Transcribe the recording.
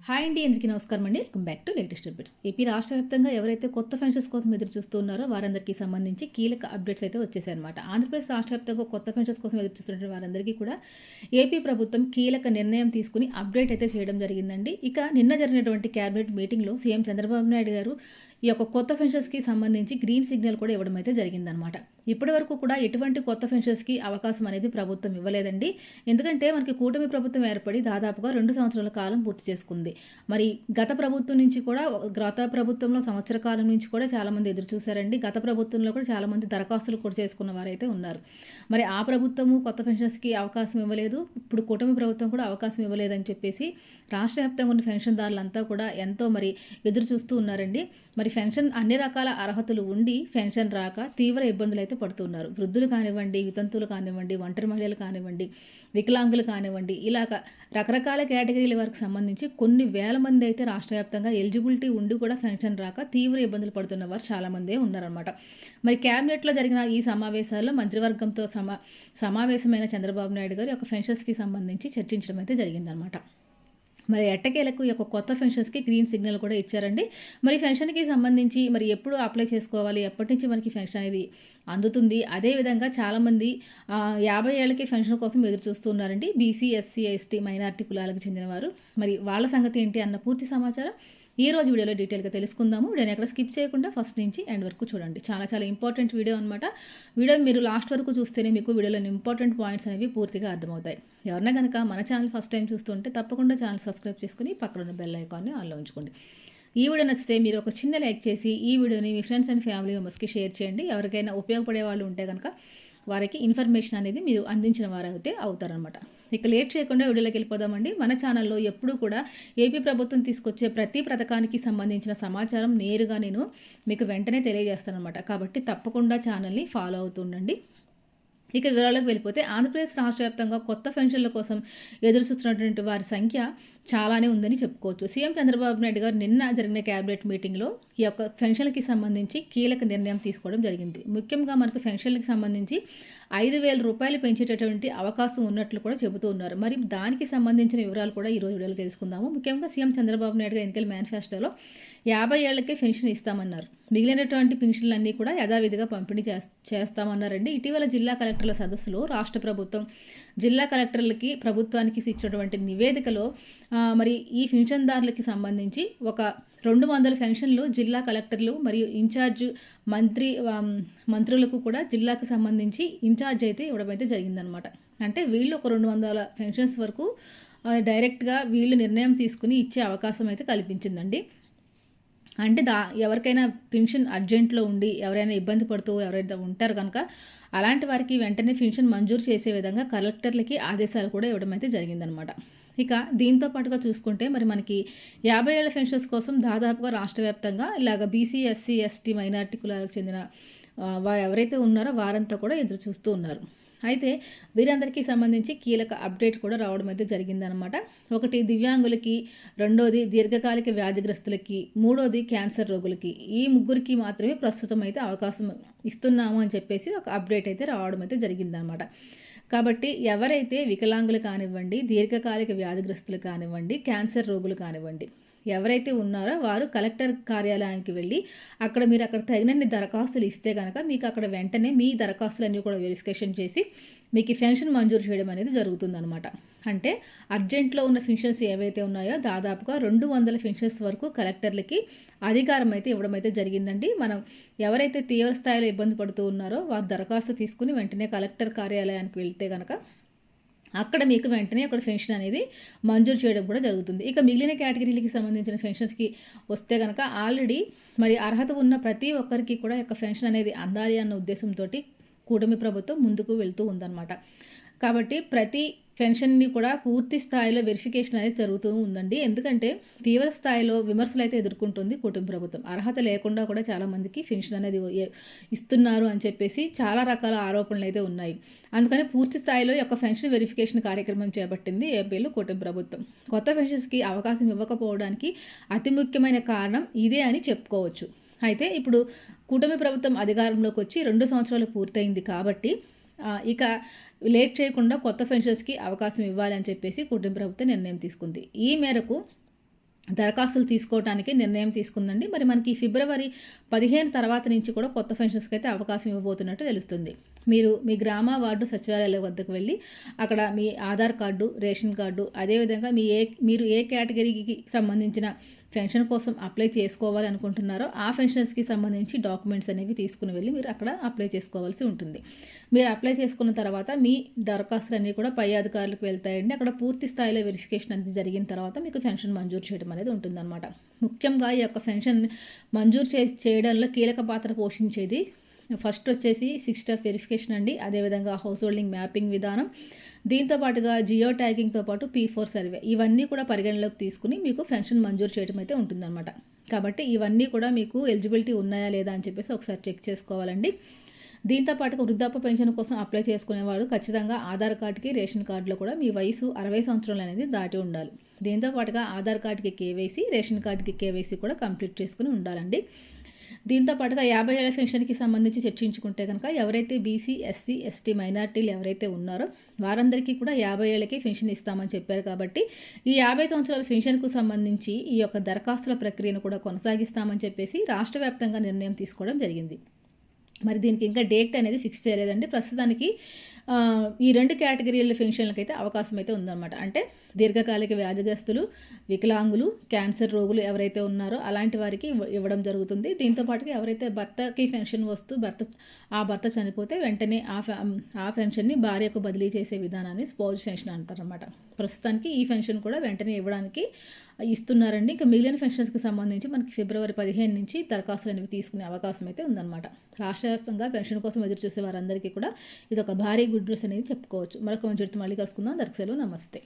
Hi అండి, అందరికీ నమస్కారం అండి. Welcome back to latest updates. AP రాష్ట్ర వ్యాప్తంగా ఎవరైతే కొత్త పెన్షన్స్ కోసం ఎదురు చూస్తున్నారో వారందరికీ సంబంధించి కీలక అప్డేట్స్ అయితే వచ్చేసాయన్నమాట. ఆంధ్రప్రదేశ్ రాష్ట్ర వ్యాప్తంగా కొత్త పెన్షన్స్ కోసం ఎదురు చూస్తున్న వారందరికీ కూడా ఏపీ ప్రభుత్వం కీలక నిర్ణయం తీసుకుని అప్డేట్ అయితే చేయడం జరిగిందండి. ఇక నిన్న జరిగినటువంటి క్యాబినెట్ మీటింగ్లో సీఎం చంద్రబాబు నాయుడు గారు ఈ యొక్క కొత్త పెన్షన్స్కి సంబంధించి గ్రీన్ సిగ్నల్ కూడా ఇవ్వడం అయితే జరిగిందనమాట. ఇప్పటి వరకు కూడా ఎటువంటి కొత్త పెన్షన్స్కి అవకాశం అనేది ప్రభుత్వం ఇవ్వలేదండి. ఎందుకంటే మనకి కూటమి ప్రభుత్వం ఏర్పడి దాదాపుగా 2 సంవత్సరాల కాలం పూర్తి చేసుకుంది. మరి గత ప్రభుత్వం నుంచి కూడా గత ప్రభుత్వంలో సంవత్సర కాలం నుంచి కూడా చాలామంది ఎదురు చూశారండి. గత ప్రభుత్వంలో కూడా చాలామంది దరఖాస్తులు కూడా చేసుకున్న వారైతే ఉన్నారు. మరి ఆ ప్రభుత్వము కొత్త పెన్షన్స్కి అవకాశం ఇవ్వలేదు, ఇప్పుడు కూటమి ప్రభుత్వం కూడా అవకాశం ఇవ్వలేదని చెప్పేసి రాష్ట్ర వ్యాప్తంగా ఉన్న పెన్షన్దారులంతా కూడా ఎంతో మరి ఎదురు చూస్తూ ఉన్నారండి. మరి పెన్షన్ అన్ని రకాల అర్హతలు ఉండి పెన్షన్ రాక తీవ్ర ఇబ్బందులు అయితే పడుతున్నారు. వృద్ధులు కానివ్వండి, వితంతువులు కానివ్వండి, ఒంటరి మహిళలు కానివ్వండి, వికలాంగులు కానివ్వండి, ఇలాగ రకరకాల కేటగిరీల వరకు సంబంధించి కొన్ని వేల మంది అయితే రాష్ట్ర వ్యాప్తంగా ఎలిజిబిలిటీ ఉండి కూడా పెన్షన్ రాక తీవ్ర ఇబ్బందులు పడుతున్న వారు చాలామందే ఉన్నారనమాట. మరి క్యాబినెట్లో జరిగిన ఈ సమావేశాల్లో మంత్రివర్గంతో సమావేశమైన చంద్రబాబు నాయుడు గారు ఒక పెన్షన్స్కి సంబంధించి చర్చించడం అయితే జరిగిందనమాట. మరి ఎట్టకేలకు ఈ యొక్క కొత్త పెన్షన్స్కి గ్రీన్ సిగ్నల్ కూడా ఇచ్చారండి. మరి పెన్షన్కి సంబంధించి మరి ఎప్పుడు అప్లై చేసుకోవాలి, ఎప్పటి నుంచి మనకి పెన్షన్ అనేది అందుతుంది, అదేవిధంగా చాలామంది 50 ఏళ్ళకి పెన్షన్ కోసం ఎదురు చూస్తున్నారండి. బీసీ, ఎస్సీ, ఎస్టీ, మైనారిటీ కులాలకు చెందినవారు. మరి వాళ్ళ సంగతి ఏంటి అన్న పూర్తి సమాచారం ఈ రోజు వీడియోలో డీటెయిల్గా తెలుసుకుందాము. వీడియోని ఎక్కడ స్కిప్ చేయకుండా ఫస్ట్ నుంచి ఎండ్ వరకు చూడండి. చాలా చాలా ఇంపార్టెంట్ వీడియో అనమాట. వీడియో మీరు లాస్ట్ వరకు చూస్తేనే మీకు వీడియోలోని ఇంపార్టెంట్ పాయింట్స్ అనేవి పూర్తిగా అర్థమవుతాయి. ఎవరైనా కనుక మన ఛానల్ ఫస్ట్ టైం చూస్తుంటే తప్పకుండా ఛానల్ సబ్స్క్రైబ్ చేసుకుని పక్కన ఉన్న బెల్ ఐకాన్ని ఆన్లో ఉంచుకోండి. ఈ వీడియో నచ్చితే మీరు ఒక చిన్న లైక్ చేసి ఈ వీడియోని మీ ఫ్రెండ్స్ అండ్ ఫ్యామిలీ మెంబర్స్కి షేర్ చేయండి. ఎవరికైనా ఉపయోగపడే వాళ్ళు ఉంటే కనుక వారికి ఇన్ఫర్మేషన్ అనేది మీరు అందించిన వారైతే అవుతారనమాట. ఇక లేట్ చేయకుండా వీడియోలోకి వెళ్ళిపోదామండి. మన ఛానల్లో ఎప్పుడూ కూడా ఏపీ ప్రభుత్వం తీసుకొచ్చే ప్రతి పథకానికి సంబంధించిన సమాచారం నేరుగా నేను మీకు వెంటనే తెలియజేస్తానమాట. కాబట్టి తప్పకుండా ఛానల్ని ఫాలో అవుతుండండి. ఇక వివరాలకు వెళ్ళిపోతే ఆంధ్రప్రదేశ్ రాష్ట్ర వ్యాప్తంగా కొత్త పెన్షన్ల కోసం ఎదురు చూస్తున్నటువంటి వారి సంఖ్య చాలానే ఉందని చెప్పుకోవచ్చు. సీఎం చంద్రబాబు నాయుడు గారు నిన్న జరిగిన క్యాబినెట్ మీటింగ్లో ఈ యొక్క పెన్షన్లకి సంబంధించి కీలక నిర్ణయం తీసుకోవడం జరిగింది. ముఖ్యంగా మనకు పెన్షన్లకు సంబంధించి 5,000 రూపాయలు పెంచేటటువంటి అవకాశం ఉన్నట్లు కూడా చెబుతూ ఉన్నారు. మరి దానికి సంబంధించిన వివరాలు కూడా ఈరోజు వీడియోలో తెలుసుకుందాము. ముఖ్యంగా సీఎం చంద్రబాబు నాయుడు గారు ఎన్నికల మేనిఫెస్టోలో 50 ఏళ్లకే పెన్షన్ ఇస్తామన్నారు. మిగిలినటువంటి పెన్షన్లన్నీ కూడా యథావిధిగా పంపిణీ చేస్తామన్నారండి. ఇటీవల జిల్లా కలెక్టర్ల సదస్సులో రాష్ట్ర ప్రభుత్వం జిల్లా కలెక్టర్లకి ప్రభుత్వానికి ఇచ్చినటువంటి నివేదికలో మరి ఈ పెన్షన్దారులకి సంబంధించి ఒక 200 పెన్షన్లు జిల్లా కలెక్టర్లు మరియు ఇన్ఛార్జ్ మంత్రులకు కూడా జిల్లాకు సంబంధించి ఇన్ఛార్జ్ అయితే ఇవ్వడం అయితే జరిగిందనమాట. అంటే వీళ్ళు ఒక 200 పెన్షన్స్ వరకు డైరెక్ట్గా వీళ్ళు నిర్ణయం తీసుకుని ఇచ్చే అవకాశం అయితే కల్పించిందండి. అంటే ఎవరికైనా పెన్షన్ అర్జెంట్లో ఉండి ఎవరైనా ఇబ్బంది పడుతూ ఎవరైనా ఉంటారు కనుక అలాంటి వారికి వెంటనే పెన్షన్ మంజూరు చేసే విధంగా కలెక్టర్లకి ఆదేశాలు కూడా ఇవ్వడం అయితే జరిగిందనమాట. ఇక దీంతో పాటుగా చూసుకుంటే మరి మనకి 50 ఏళ్ల పెన్షన్స్ కోసం దాదాపుగా రాష్ట్ర వ్యాప్తంగా ఇలాగ బీసీ, ఎస్సీ, ఎస్టీ, మైనారిటీ కులాలకు చెందిన వారు ఎవరైతే ఉన్నారో వారంతా కూడా ఎదురు చూస్తూ ఉన్నారు. అయితే వీరందరికీ సంబంధించి కీలక అప్డేట్ కూడా రావడం అయితే జరిగిందనమాట. ఒకటి దివ్యాంగులకి, రెండోది దీర్ఘకాలిక వ్యాధిగ్రస్తులకి, మూడోది క్యాన్సర్ రోగులకి, ఈ ముగ్గురికి మాత్రమే ప్రస్తుతం అయితే అవకాశం ఇస్తున్నాము అని చెప్పేసి ఒక అప్డేట్ అయితే రావడం అయితే జరిగిందనమాట. కాబట్టి ఎవరైతే వికలాంగులు కానివ్వండి, దీర్ఘకాలిక వ్యాధిగ్రస్తులు కానివ్వండి, క్యాన్సర్ రోగులు కానివ్వండి, ఎవరైతే ఉన్నారో వారు కలెక్టర్ కార్యాలయానికి వెళ్ళి అక్కడ తగినన్ని దరఖాస్తులు ఇస్తే కనుక మీకు అక్కడ వెంటనే మీ దరఖాస్తులన్నీ కూడా వెరిఫికేషన్ చేసి మీకు పెన్షన్ మంజూరు చేయడం అనేది జరుగుతుందనమాట. అంటే అర్జెంట్లో ఉన్న పెన్షన్స్ ఏవైతే ఉన్నాయో దాదాపుగా 200 పెన్షన్స్ వరకు కలెక్టర్లకి అధికారం అయితే ఇవ్వడం అయితే జరిగిందండి. మనం ఎవరైతే తీవ్ర స్థాయిలో ఇబ్బంది పడుతూ ఉన్నారో వారు దరఖాస్తు తీసుకుని వెంటనే కలెక్టర్ కార్యాలయానికి వెళ్తే కనుక అక్కడ మీకు వెంటనే ఒక పెన్షన్ అనేది మంజూరు చేయడం కూడా జరుగుతుంది. ఇక మిగిలిన కేటగిరీలకి సంబంధించిన పెన్షన్స్కి వస్తే కనుక ఆల్రెడీ మరి అర్హత ఉన్న ప్రతి ఒక్కరికి కూడా యొక్క పెన్షన్ అనేది అందాలి అన్న ఉద్దేశంతో కూటమి ప్రభుత్వం ముందుకు వెళ్తూ ఉందన్నమాట. కాబట్టి ప్రతి పెన్షన్ని కూడా పూర్తి స్థాయిలో వెరిఫికేషన్ అనేది జరుగుతూ ఉందండి. ఎందుకంటే తీవ్ర స్థాయిలో విమర్శలు అయితే ఎదుర్కొంటుంది కూటమి ప్రభుత్వం. అర్హత లేకుండా కూడా చాలామందికి పెన్షన్ అనేది ఇస్తున్నారు అని చెప్పేసి చాలా రకాల ఆరోపణలు అయితే ఉన్నాయి. అందుకని పూర్తి స్థాయిలో యొక్క పెన్షన్ వెరిఫికేషన్ కార్యక్రమం చేపట్టింది ఏపీలో కూటమి ప్రభుత్వం. కొత్త పెన్షన్స్కి అవకాశం ఇవ్వకపోవడానికి అతి ముఖ్యమైన కారణం ఇదే అని చెప్పుకోవచ్చు. అయితే ఇప్పుడు కూటమి ప్రభుత్వం అధికారంలోకి వచ్చి 2 సంవత్సరాలు పూర్తయింది కాబట్టి ఇక లేట్ చేయకుండా కొత్త పెన్షన్స్కి అవకాశం ఇవ్వాలని చెప్పేసి కూటమి ప్రభుత్వం నిర్ణయం తీసుకుంది. ఈ మేరకు దరఖాస్తులు తీసుకోవడానికి నిర్ణయం తీసుకుందండి. మరి మనకి ఫిబ్రవరి 15 తర్వాత నుంచి కూడా కొత్త పెన్షన్స్‌కి అయితే అవకాశం ఇవ్వబోతున్నట్టు తెలుస్తుంది. మీరు మీ గ్రామ, వార్డు సచివాలయాల వద్దకు వెళ్ళి అక్కడ మీ ఆధార్ కార్డు, రేషన్ కార్డు, అదేవిధంగా మీరు ఏ కేటగిరీకి సంబంధించిన పెన్షన్ కోసం అప్లై చేసుకోవాలి అనుకుంటున్నారో ఆ పెన్షన్స్‌కి సంబంధించి డాక్యుమెంట్స్ అనేవి తీసుకుని వెళ్ళి మీరు అక్కడ అప్లై చేసుకోవాల్సి ఉంటుంది. మీరు అప్లై చేసుకున్న తర్వాత మీ దరఖాస్తులన్నీ కూడా పై అధికారులకు వెళ్తాయండి. అక్కడ పూర్తి స్థాయిలో వెరిఫికేషన్ అనేది జరిగిన తర్వాత మీకు పెన్షన్ మంజూరు చేయడం అనేది ఉంటుందన్నమాట. ముఖ్యంగా ఈ యొక్క పెన్షన్ మంజూరు చేయడంలో కీలక పాత్ర పోషించేది ఫస్ట్ వచ్చేసి 6 స్టెప్ వెరిఫికేషన్ అండి. అదేవిధంగా హౌస్ హోల్డింగ్ మ్యాపింగ్ విధానం, దీంతో పాటుగా జియో ట్యాగింగ్తో పాటు P4 సర్వే, ఇవన్నీ కూడా పరిగణలోకి తీసుకుని మీకు పెన్షన్ మంజూరు చేయడం అయితే ఉంటుందన్నమాట. కాబట్టి ఇవన్నీ కూడా మీకు ఎలిజిబిలిటీ ఉన్నాయా లేదా అని చెప్పేసి ఒకసారి చెక్ చేసుకోవాలండి. దీంతో పాటుగా వృద్ధాప్య పెన్షన్ కోసం అప్లై చేసుకునేవాడు ఖచ్చితంగా ఆధార్ కార్డుకి, రేషన్ కార్డులో కూడా మీ వయసు 60 సంవత్సరాలు అనేది దాటి ఉండాలి. దీంతో పాటుగా ఆధార్ కార్డుకి కేవైసీ, రేషన్ కార్డుకి కేవైసీ కూడా కంప్లీట్ చేసుకుని ఉండాలండి. దీంతో పాటుగా 50 ఏళ్ల పెన్షన్కి సంబంధించి చర్చించుకుంటే కనుక ఎవరైతే బీసీ, ఎస్సీ, ఎస్టీ మైనార్టీలు ఎవరైతే ఉన్నారో వారందరికీ కూడా 50 ఏళ్ళకి పెన్షన్ ఇస్తామని చెప్పారు. కాబట్టి ఈ 50 సంవత్సరాల పెన్షన్కు సంబంధించి ఈ యొక్క దరఖాస్తుల ప్రక్రియను కూడా కొనసాగిస్తామని చెప్పేసి రాష్ట్ర వ్యాప్తంగా నిర్ణయం తీసుకోవడం జరిగింది. మరి దీనికి ఇంకా డేట్ అనేది ఫిక్స్ చేయలేదండి. ప్రస్తుతానికి ఈ 2 కేటగిరీల పెన్షన్లకైతే అవకాశం అయితే ఉందన్నమాట. అంటే దీర్ఘకాలిక వ్యాధిగ్రస్తులు, వికలాంగులు, క్యాన్సర్ రోగులు ఎవరైతే ఉన్నారో అలాంటి వారికి ఇవ్వడం జరుగుతుంది. దీంతో పాటుగా ఎవరైతే భర్తకి పెన్షన్ వస్తూ భర్త చనిపోతే వెంటనే ఆ పెన్షన్ని భార్యకు బదిలీ చేసే విధానాన్ని స్పౌజ్ పెన్షన్ అంటారన్నమాట. ప్రస్తుతానికి ఈ పెన్షన్ కూడా వెంటనే ఇవ్వడానికి ఇస్తున్నారండి. ఇంకా మిగిలిన పెన్షన్స్కి సంబంధించి మనకి ఫిబ్రవరి 15 నుంచి దరఖాస్తులు అనేవి తీసుకునే అవకాశం అయితే ఉందన్నమాట. రాష్ట్ర వ్యాప్తంగా పెన్షన్ కోసం ఎదురు చూసే వారందరికీ కూడా ఇది ఒక భారీ గుడ్ న్యూస్ అనేది చెప్పుకోవచ్చు. మరొక మంచి మళ్ళీ కలుసుకుందాం. దర్శకులు నమస్తే.